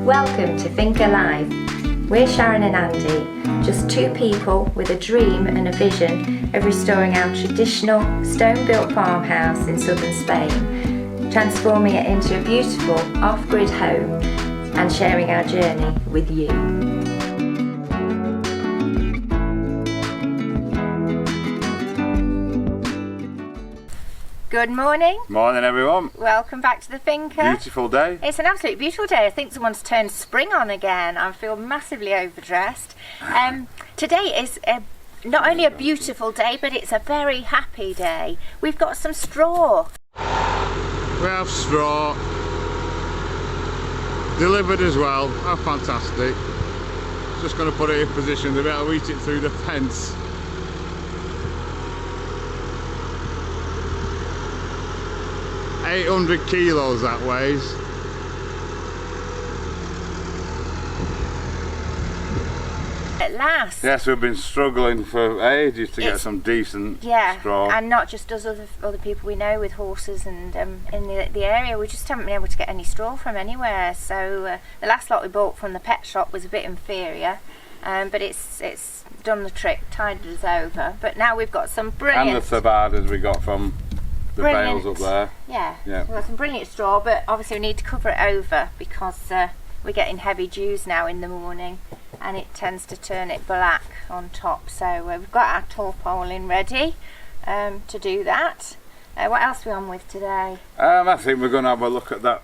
Welcome to Think Alive. We're Sharon and Andy, just two people with a dream and a vision of restoring our traditional stone-built farmhouse in southern Spain, transforming it into a beautiful off-grid home and sharing our journey with you. Good morning. Morning everyone. Welcome back to the Finker. Beautiful day. It's an absolutely beautiful day. I think someone's turned spring on again. I feel massively overdressed. Today is not only a beautiful day, but it's a very happy day. We've got some straw. We have straw delivered as well. How fantastic. Just going to put it in position to be able to eat it through the fence. $800 kilos that weighs. At last. Yes, we've been struggling for ages to get some decent straw. And not just us, other people we know with horses and in the area. We just haven't been able to get any straw from anywhere. So the last lot we bought from the pet shop was a bit inferior, but it's done the trick, tided us over. But now we've got some brilliant. And the cebadas we got from the bales up there. Yeah, we've got some brilliant straw, but obviously we need to cover it over because we're getting heavy dews now in the morning and it tends to turn it black on top. So we've got our tarpaulin ready to do that. What else are we on with today? I think we're going to have a look at that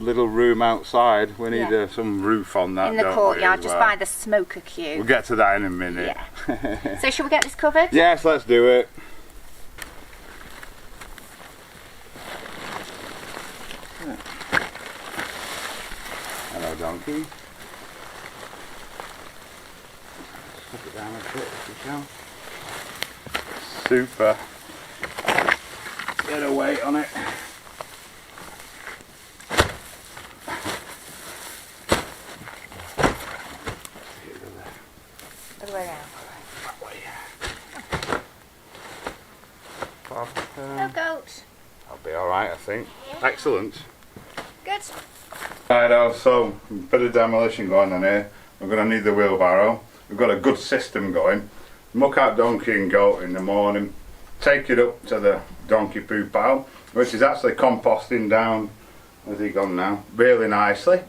little room outside. We need some roof on that. In the courtyard, just by the smoker queue. We'll get to that in a minute. Yeah. So shall we get this covered? Yes, let's do it. Hello, donkey. Put it down a bit if you can. Super. Get a weight on it. Other way around. That way. No goat. That'll be alright, I think. Yeah. Excellent. Good. Right, so a bit of demolition going on here. We're going to need the wheelbarrow. We've got a good system going. Muck out donkey and goat in the morning. Take it up to the donkey poo pile, which is actually composting down. Where's he gone now? Really nicely.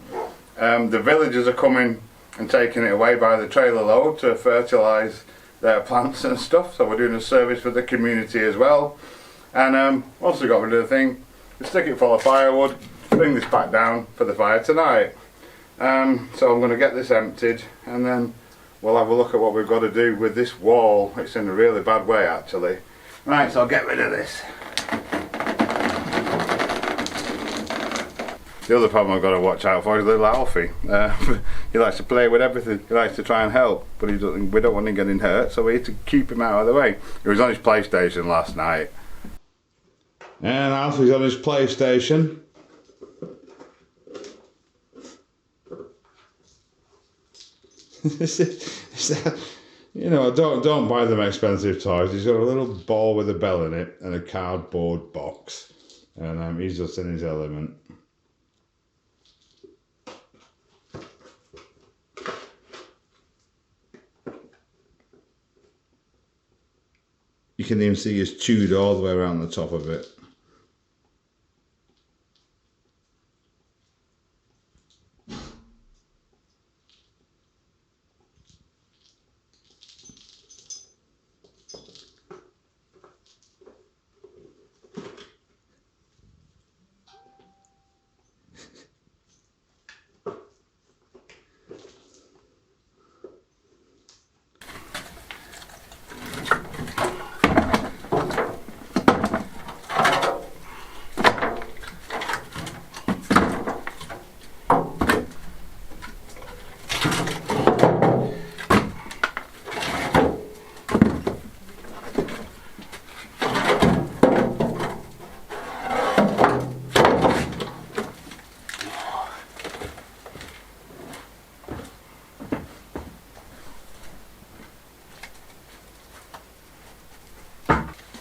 The villagers are coming and taking it away by the trailer load to fertilise their plants and stuff. So we're doing a service for the community as well. And once we got rid of the thing, we stick it full of firewood. Bring this back down for the fire tonight. So I'm going to get this emptied and then we'll have a look at what we've got to do with this wall. It's in a really bad way actually. Right, so I'll get rid of this. The other problem I've got to watch out for is little Alfie. He likes to play with everything. He likes to try and help, but we don't want him getting hurt, so we need to keep him out of the way. He was on his PlayStation last night. And Alfie's on his PlayStation. You know, don't buy them expensive toys. He's got a little ball with a bell in it and a cardboard box, and he's just in his element. You can even see he's chewed all the way around the top of it.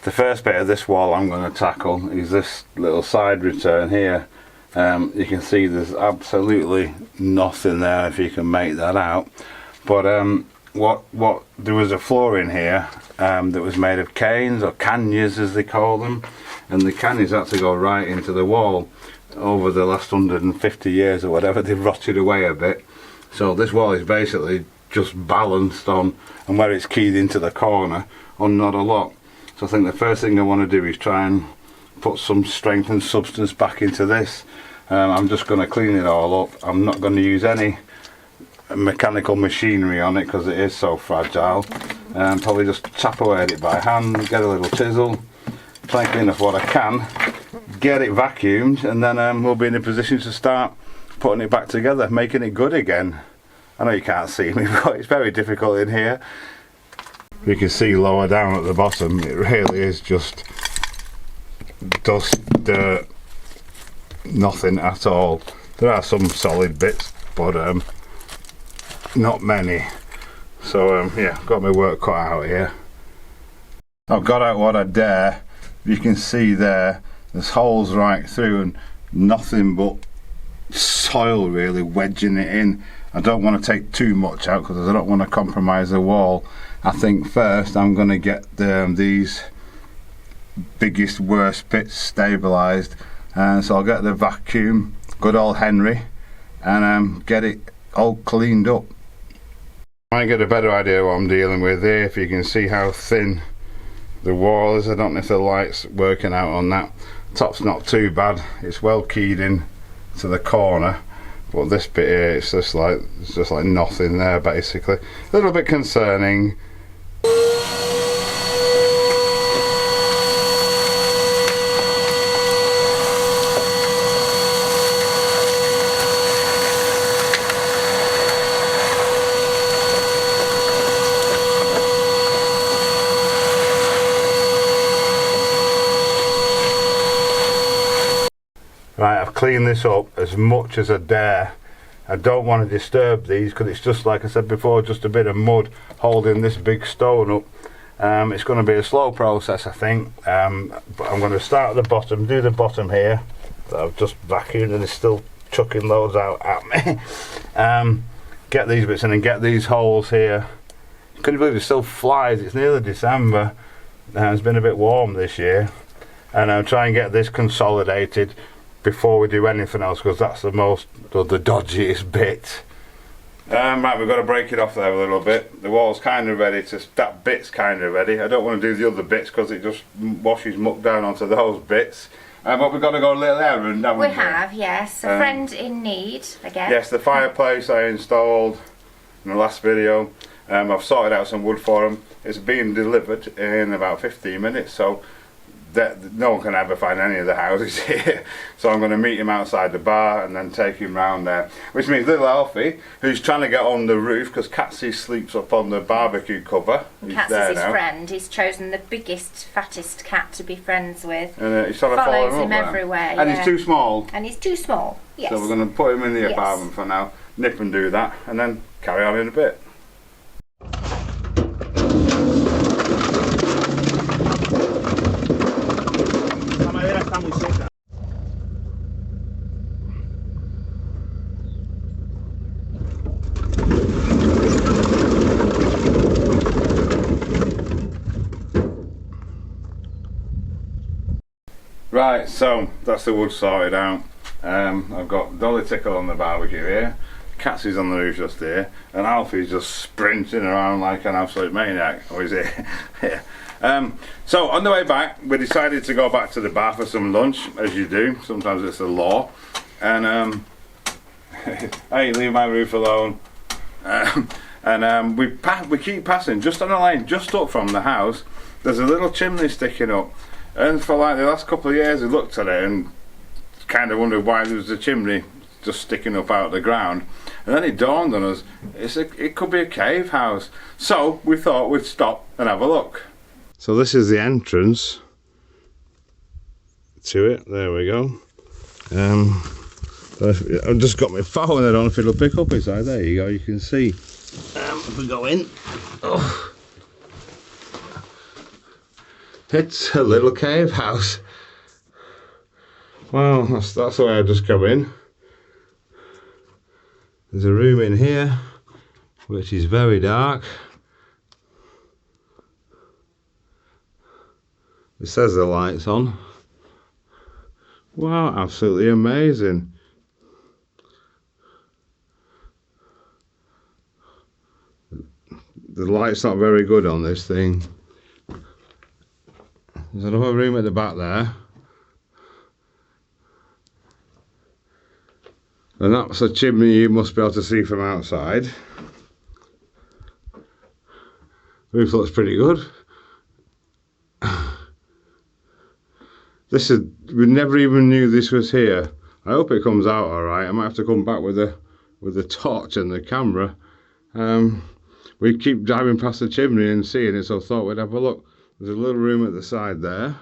The first bit of this wall I'm going to tackle is this little side return here. You can see there's absolutely nothing there if you can make that out. But what there was a floor in here that was made of canes, or canyes as they call them, and the canyes had to go right into the wall. Over the last 150 years or whatever, they've rotted away a bit, so this wall is basically just balanced on, and where it's keyed into the corner, on not a lot. So I think the first thing I want to do is try and put some strength and substance back into this. I'm just going to clean it all up. I'm not going to use any mechanical machinery on it because it is so fragile. Probably just tap away at it by hand, get a little chisel, try and clean off what I can, get it vacuumed, and then we'll be in a position to start putting it back together, making it good again. I know you can't see me, but it's very difficult in here. You can see lower down at the bottom, it really is just dust, dirt, nothing at all. There are some solid bits, but not many. So yeah, got my work cut out here. I've got out what I dare. You can see there's holes right through and nothing but soil really wedging it in. I don't want to take too much out because I don't want to compromise the wall. I think first I'm going to get these biggest worst bits stabilised, and so I'll get the vacuum, good old Henry, and get it all cleaned up. I might get a better idea what I'm dealing with here. If you can see how thin the wall is, I don't know if the light's working out on that. Top's not too bad, it's well keyed in to the corner, but this bit here, it's just like nothing there basically. A little bit concerning. Right, I've cleaned this up as much as I dare. I don't want to disturb these because it's just like I said before, just a bit of mud holding this big stone up. It's going to be a slow process, I think, but I'm going to start at the bottom, do the bottom here that I've just vacuumed and it's still chucking loads out at me. Get these bits in and get these holes here. Can you believe it still flies? It's nearly December. It's been a bit warm this year, and I'll try and get this consolidated before we do anything else, because that's the dodgiest bit. Right, we've got to break it off there a little bit. The wall's kind of ready, that bit's kind of ready. I don't want to do the other bits because it just washes muck down onto those bits. But we've got to go a little errand, haven't we? We have, yes. A friend in need, again. Yes, the fireplace I installed in the last video. I've sorted out some wood for him. It's being delivered in about 15 minutes, so no one can ever find any of the houses here. So I'm going to meet him outside the bar and then take him round there, which means little Alfie, who's trying to get on the roof because Catsy sleeps up on the barbecue cover. Catsy's his friend. He's chosen the biggest, fattest cat to be friends with. And he's trying to follows him everywhere. And he's too small. And he's too small, yes. So we're going to put him in the apartment for now, nip and do that, and then carry on in a bit. Right, so that's the wood sorted out. I've got Dolly Tickle on the barbecue here, Catsy's on the roof just here, and Alfie's just sprinting around like an absolute maniac. Oh, he's here. Yeah. So on the way back, we decided to go back to the bar for some lunch, as you do. Sometimes it's the law. And hey, leave my roof alone. We keep passing just on the line, just up from the house. There's a little chimney sticking up. And for like the last couple of years we looked at it and kind of wondered why there was a chimney just sticking up out of the ground. And then it dawned on us, it could be a cave house. So we thought we'd stop and have a look. So this is the entrance to it, there we go. I've just got my phone, I don't know if it'll pick up inside. There you go, you can see. If we go in, oh. It's a little cave house. Well, that's the way I just come in. There's a room in here which is very dark. It says the light's on. Wow, absolutely amazing. The light's not very good on this thing. There's another room at the back there. And that's a chimney you must be able to see from outside. Roof looks pretty good. We never even knew this was here. I hope it comes out alright. I might have to come back with the torch and the camera. We keep driving past the chimney and seeing it, so I thought we'd have a look. There's a little room at the side there.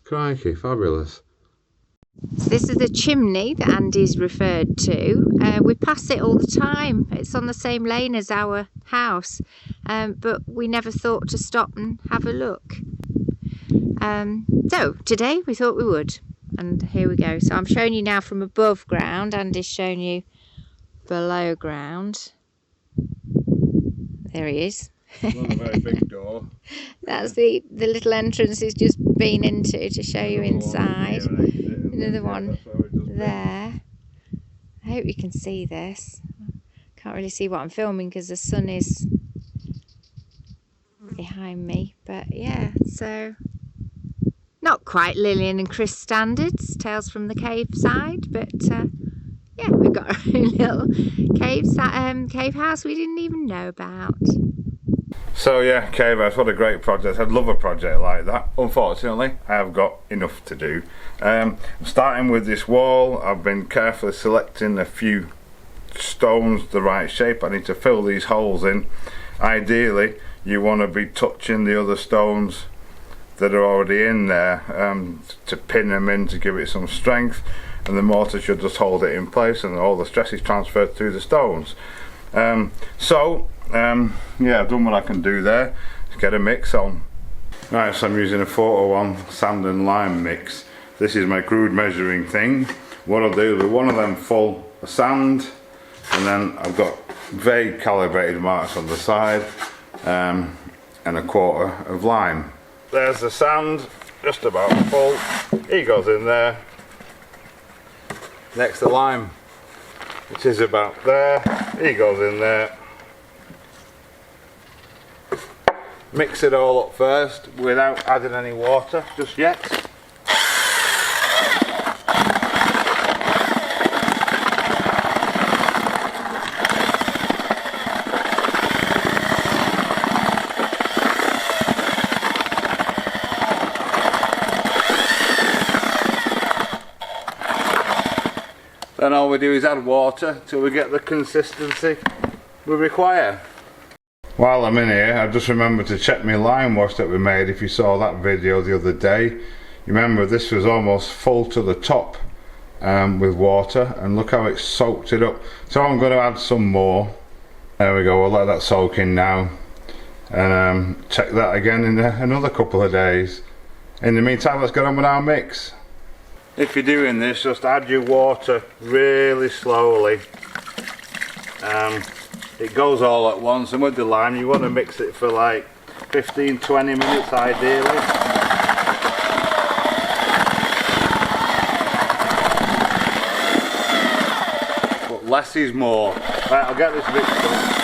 Crikey, fabulous. So this is the chimney that Andy's referred to. We pass it all the time. It's on the same lane as our house, but we never thought to stop and have a look. So today we thought we would, and here we go. So I'm showing you now from above ground. Andy's shown you below ground. There he is. Not a very big door. That's the little entrance he's just been into to show you inside. Another one there. I hope you can see this. Can't really see what I'm filming because the sun is behind me, but yeah, so not quite Lillian and Chris standards, Tales from the Cave side, but yeah, we've got our own little cave house we didn't even know about. So yeah, cave house, what a great project. I'd love a project like that. Unfortunately, I have got enough to do. Starting with this wall, I've been carefully selecting a few stones the right shape. I need to fill these holes in. Ideally, you want to be touching the other stones that are already in there to pin them in to give it some strength, and the mortar should just hold it in place and all the stress is transferred through the stones. Yeah, I've done what I can do there. Let's get a mix on. Right, so I'm using a 401 sand and lime mix. This is my crude measuring thing. What I'll do with one of them full of sand, and then I've got vague calibrated marks on the side, and a quarter of lime. There's the sand, just about full. He goes in there. Next the lime, which is about there. He goes in there. Mix it all up first without adding any water just yet. Then all we do is add water till we get the consistency we require. While I'm in here, I just remembered to check my lime wash that we made. If you saw that video the other day, you remember this was almost full to the top with water, and look how it soaked it up. So I'm going to add some more. There we go, we'll let that soak in now, and check that again in another couple of days. In the meantime, let's get on with our mix. If you're doing this, just add your water really slowly. It goes all at once, and with the lime you want to mix it for like 15-20 minutes ideally. But less is more. Right, I'll get this mixed up.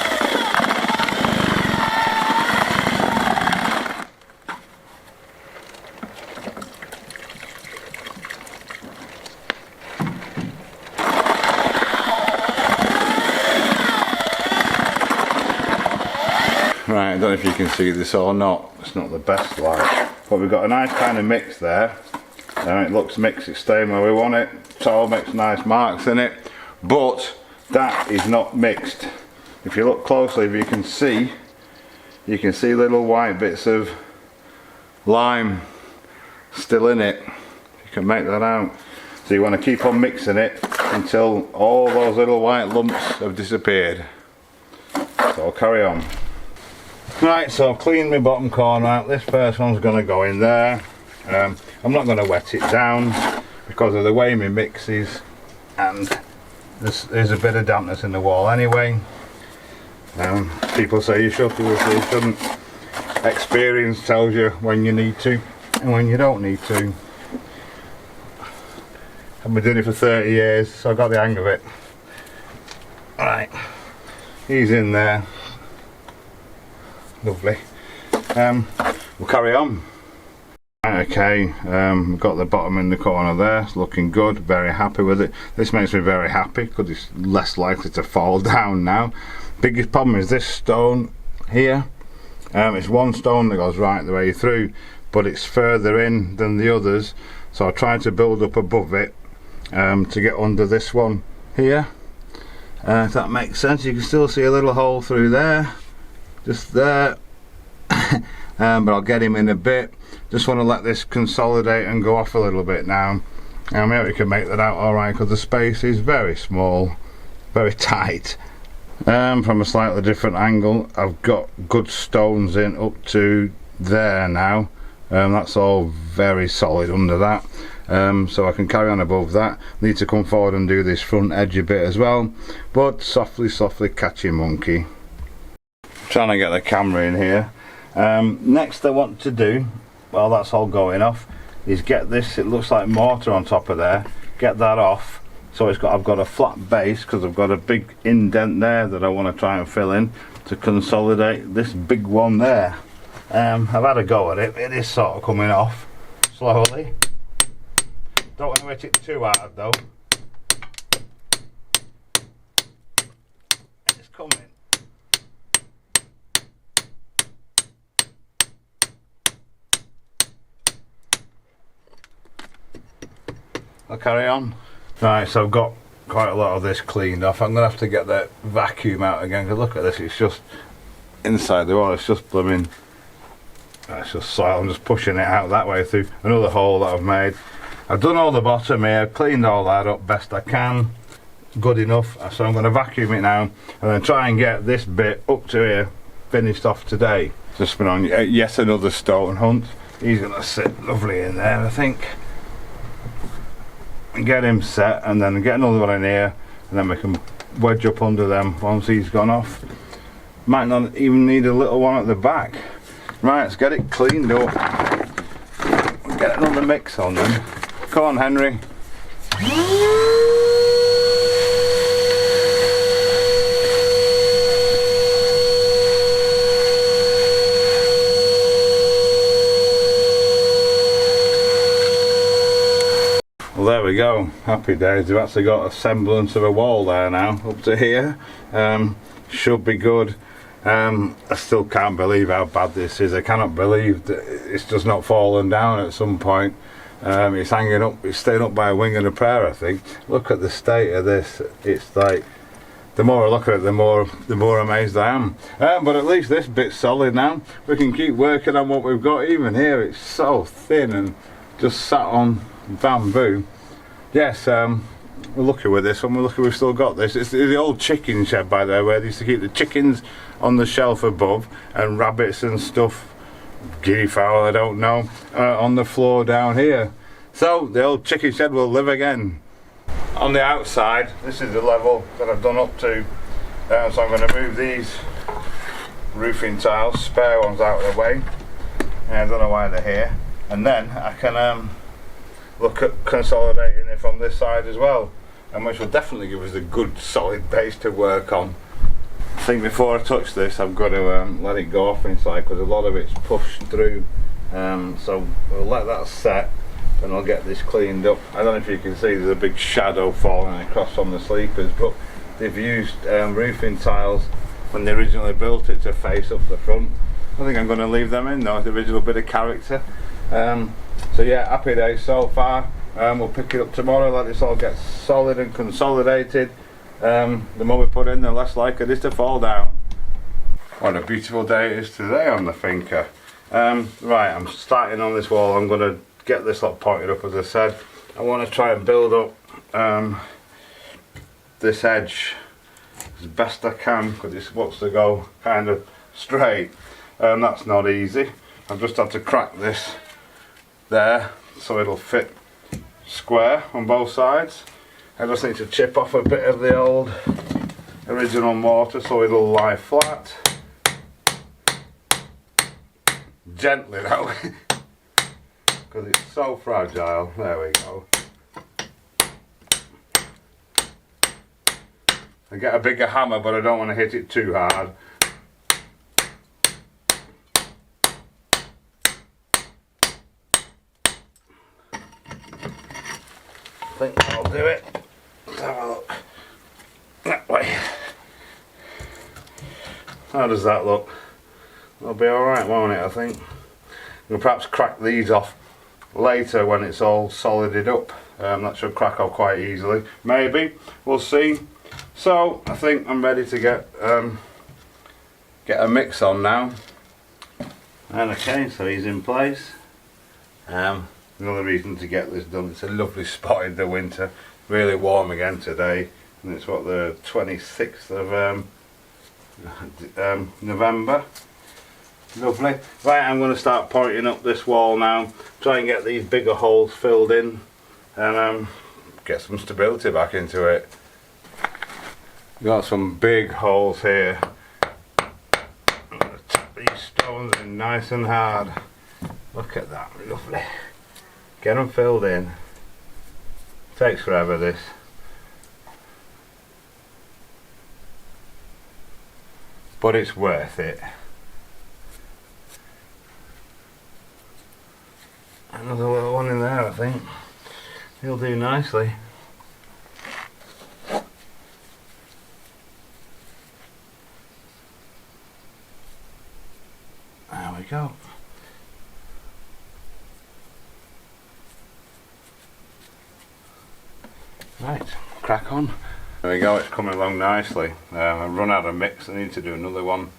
Right, I don't know if you can see this or not, it's not the best light, but we've got a nice kind of mix there. It looks mixed, it's staying where we want it, it's all makes nice marks in it, but that is not mixed. If you look closely, if you can see little white bits of lime still in it. You can make that out. So you want to keep on mixing it until all those little white lumps have disappeared. So I'll carry on. Right, so I've cleaned my bottom corner out. This first one's going to go in there. I'm not going to wet it down because of the way my mix is, and there's a bit of dampness in the wall anyway. People say you shouldn't. Experience tells you when you need to and when you don't need to. I've been doing it for 30 years, so I got the hang of it. Right, he's in there. Lovely. We'll carry on. Okay, we've got the bottom in the corner there. It's looking good. Very happy with it. This makes me very happy because it's less likely to fall down now. Biggest problem is this stone here. It's one stone that goes right the way through, but it's further in than the others, so I tried to build up above it to get under this one here. If that makes sense, you can still see a little hole through there, just there. But I'll get him in a bit. Just want to let this consolidate and go off a little bit now. Maybe we can make that out alright because the space is very small, very tight. From a slightly different angle, I've got good stones in up to there now. That's all very solid under that. So I can carry on above that. Need to come forward and do this front edge a bit as well, but softly catch your monkey. Trying to get the camera in here. Next I want to do, while that's all going off, is get this, it looks like mortar on top of there, get that off. So I've got a flat base because I've got a big indent there that I want to try and fill in to consolidate this big one there. I've had a go at it. It is sort of coming off slowly. Don't want to hit it too hard though. It's coming. I'll carry on. Right, so I've got quite a lot of this cleaned off. I'm going to have to get the vacuum out again, because look at this, it's just inside the wall, it's just blooming, it's just soil. I'm just pushing it out that way through another hole that I've made. I've done all the bottom here, cleaned all that up best I can, good enough. So I'm going to vacuum it now and then try and get this bit up to here finished off today. Just been on yet another stone hunt. He's going to sit lovely in there, I think. Get him set and then get another one in here, and then we can wedge up under them once he's gone off. Might not even need a little one at the back. Right, let's get it cleaned up. Get another mix on then. Come on, Henry. Well, there we go, happy days. We've actually got a semblance of a wall there now, up to here. Should be good. I still can't believe how bad this is. I cannot believe that it's just not fallen down at some point. It's hanging up, it's staying up by a wing and a prayer, I think. Look at the state of this. It's like, the more I look at it, the more amazed I am. But at least this bit's solid now. We can keep working on what we've got. Even here, it's so thin and just sat on bamboo. Yes, we're lucky with this one. We're lucky we've still got this. It's the old chicken shed, by the way, where they used to keep the chickens on the shelf above and rabbits and stuff, guinea fowl, I don't know, on the floor down here. So the old chicken shed will live again. On the outside, this is the level that I've done up to, so I'm going to move these roofing tiles, spare ones, out of the way. I don't know why they're here, and then I can look at consolidating it from this side as well, and which will definitely give us a good solid base to work on. I think before I touch this, I've got to let it go off inside because a lot of it's pushed through. So we'll let that set and I'll get this cleaned up. I don't know if you can see there's a big shadow falling across from the sleepers, but they've used roofing tiles when they originally built it to face up the front. I think I'm going to leave them in though, the original bit of character. So yeah, happy days so far. We'll pick it up tomorrow, let this all get solid and consolidated. The more we put in, the less likely it is to fall down. What a beautiful day it is today on the Finker. Right, I'm starting on this wall. I'm going to get this lot pointed up, as I said. I want to try and build up this edge as best I can because it wants to go kind of straight. That's not easy. I've just had to crack this there so it'll fit square on both sides. I just need to chip off a bit of the old original mortar so it'll lie flat. Gently though, because it's so fragile. There we go. I get a bigger hammer, but I don't want to hit it too hard. I think that'll do it. Let's have a look. That way. How does that look? That'll be alright, won't it, I think? We'll perhaps crack these off later when it's all solided up. That should crack off quite easily. Maybe. We'll see. So, I think I'm ready to get a mix on now. And okay, so he's in place. Another reason to get this done, it's a lovely spot in the winter. Really warm again today. And it's what, the 26th of November. Lovely. Right, I'm going to start pointing up this wall now. Try and get these bigger holes filled in. And get some stability back into it. Got some big holes here. I'm going to tap these stones in nice and hard. Look at that, lovely. Get them filled in. Takes forever this. But it's worth it. Another little one in there, I think. He'll do nicely. There we go. Right, crack on. There we go, it's coming along nicely. I've run out of mix, I need to do another one.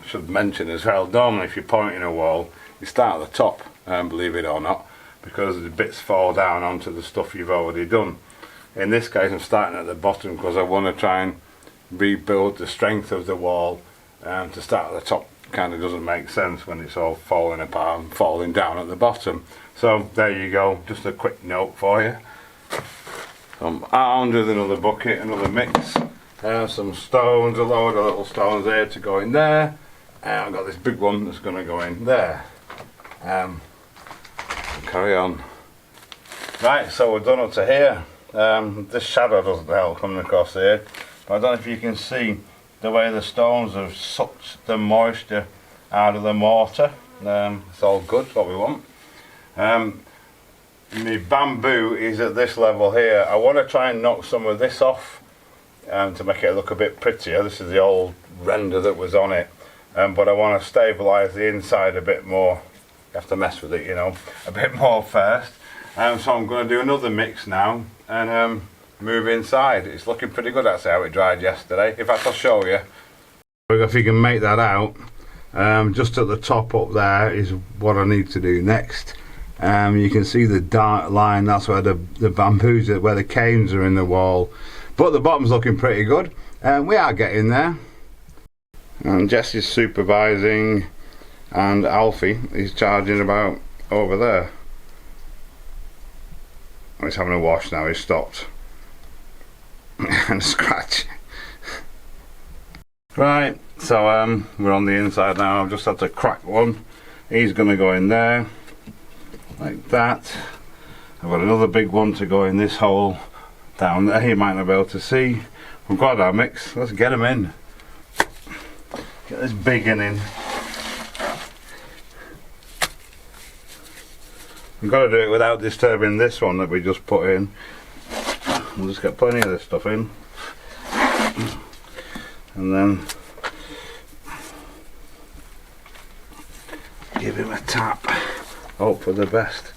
Should mention as well, normally if you're pointing a wall, you start at the top, believe it or not, because the bits fall down onto the stuff you've already done. In this case I'm starting at the bottom because I want to try and rebuild the strength of the wall. To start at the top kind of doesn't make sense when it's all falling apart and falling down at the bottom. So there you go, just a quick note for you. Some armed with another bucket, another mix, some stones, a load of little stones there to go in there, and I've got this big one that's going to go in there. Carry on. Right, so we're done up to here. This shadow doesn't help coming across here, but I don't know if you can see the way the stones have sucked the moisture out of the mortar. It's all good, it's what we want. My bamboo is at this level here. I want to try and knock some of this off to make it look a bit prettier. This is the old render that was on it, but I want to stabilise the inside a bit more. You have to mess with it, you know, a bit more first. So I'm going to do another mix now and move inside. It's looking pretty good. That's how it dried yesterday. In fact, I'll show you. If you can make that out, just at the top up there is what I need to do next. You can see the dark line, that's where the bamboos are, where the canes are in the wall. But the bottom's looking pretty good. We are getting there. And Jesse's supervising, and Alfie is charging about over there. Oh, he's having a wash now, he's stopped. And a scratch. Right, so we're on the inside now. I've just had to crack one. He's going to go in there. Like that. I've got another big one to go in this hole down there. You might not be able to see. We've got our mix. Let's get them in. Get this big one in. We've got to do it without disturbing this one that we just put in. We'll just get plenty of this stuff in. And then give him a tap. Hope for the best.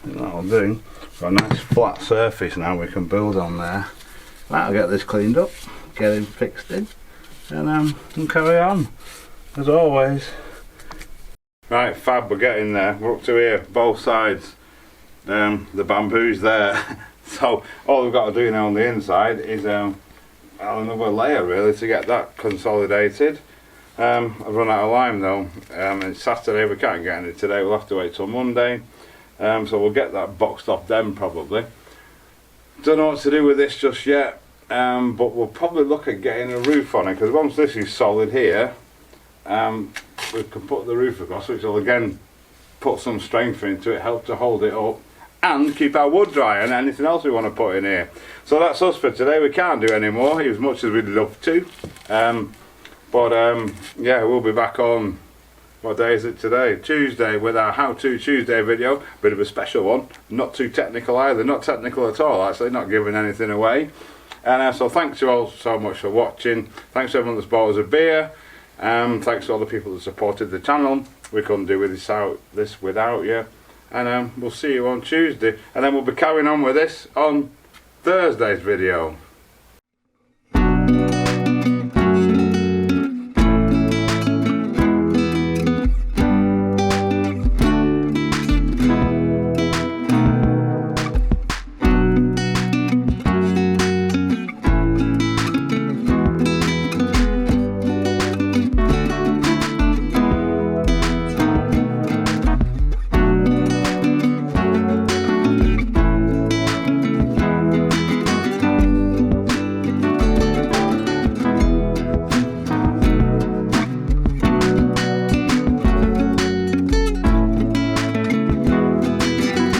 That'll do. Got a nice flat surface now we can build on there. That'll get this cleaned up, get him fixed in, and carry on as always. Right, fab, we're getting there. We're up to here, both sides. The bamboo's there. So all we've got to do now on the inside is add another layer really to get that consolidated. I've run out of lime though. It's Saturday, we can't get any today, we'll have to wait till Monday. So we'll get that boxed off then probably. Don't know what to do with this just yet, but we'll probably look at getting a roof on it, because once this is solid here, we can put the roof across, which will again put some strength into it, help to hold it up and keep our wood dry and anything else we want to put in here. So that's us for today. We can't do any more as much as we'd love to, yeah, we'll be back on, what day is it today? Tuesday, with our How To Tuesday video. Bit of a special one, not too technical either, not technical at all actually, not giving anything away. And so thanks you all so much for watching. Thanks to everyone that's bought us a beer. Thanks to all the people that supported the channel. We couldn't do this without you. And we'll see you on Tuesday. And then we'll be carrying on with this on Thursday's video.